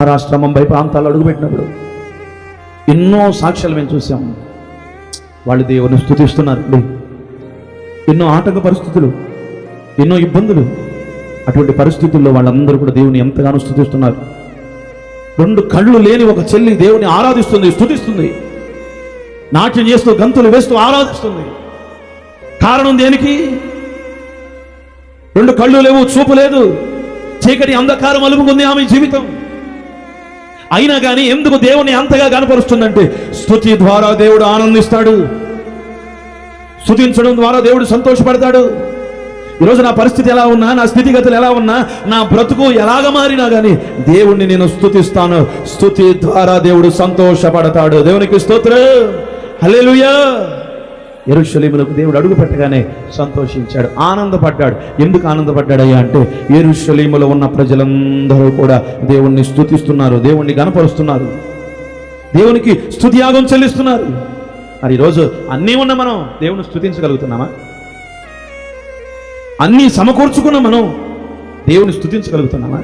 మహారాష్ట్ర ముంబై ప్రాంతాల్లో అడుగుపెట్టినప్పుడు ఎన్నో సాక్ష్యాలు మేము చూసాం. వాళ్ళు దేవుని స్తుతిస్తున్నారు. ఎన్నో ఆటంక పరిస్థితులు, ఎన్నో ఇబ్బందులు, అటువంటి పరిస్థితుల్లో వాళ్ళందరూ కూడా దేవుని ఎంతగానో స్తుతిస్తున్నారు. 2 కళ్ళు లేని ఒక చెల్లి దేవుని ఆరాధిస్తుంది, స్తుతిస్తుంది, నాట్యం చేస్తూ గంతులు వేస్తూ ఆరాధిస్తుంది. కారణం దేనికి? 2 కళ్ళు లేవు, చూపు లేదు, చీకటి అంధకారం అలుముకుంది ఆమె జీవితం. అయినా కానీ ఎందుకు దేవుని అంతగా కనపరుస్తుందంటే స్తుతి ద్వారా దేవుడు ఆనందిస్తాడు, స్తుతించడం ద్వారా దేవుడు సంతోషపడతాడు. ఈరోజు నా పరిస్థితి ఎలా ఉన్నా, నా స్థితిగతులు ఎలా ఉన్నా, నా బ్రతుకు ఎలాగ మారినా కానీ దేవుణ్ణి నేను స్తుతిస్తాను. స్తుతి ద్వారా దేవుడు సంతోషపడతాడు. దేవునికి స్తోత్రం, హల్లెలూయా. యెరూషలేములకు దేవుడు అడుగు పెట్టగానే సంతోషించాడు, ఆనందపడ్డాడు. ఎందుకు ఆనందపడ్డాడయ్యా అంటే యెరూషలేములో ఉన్న ప్రజలందరూ కూడా దేవుణ్ణి స్తుతిస్తున్నారు, దేవుణ్ణి గణపరుస్తున్నారు, దేవునికి స్తుతియాగం చెల్లిస్తున్నారు. మరి ఈరోజు అన్నీ ఉన్న మనం దేవుని స్తుతించగలుగుతున్నామా? అన్నీ సమకూర్చుకున్న మనం దేవుని స్తుతించగలుగుతున్నామా?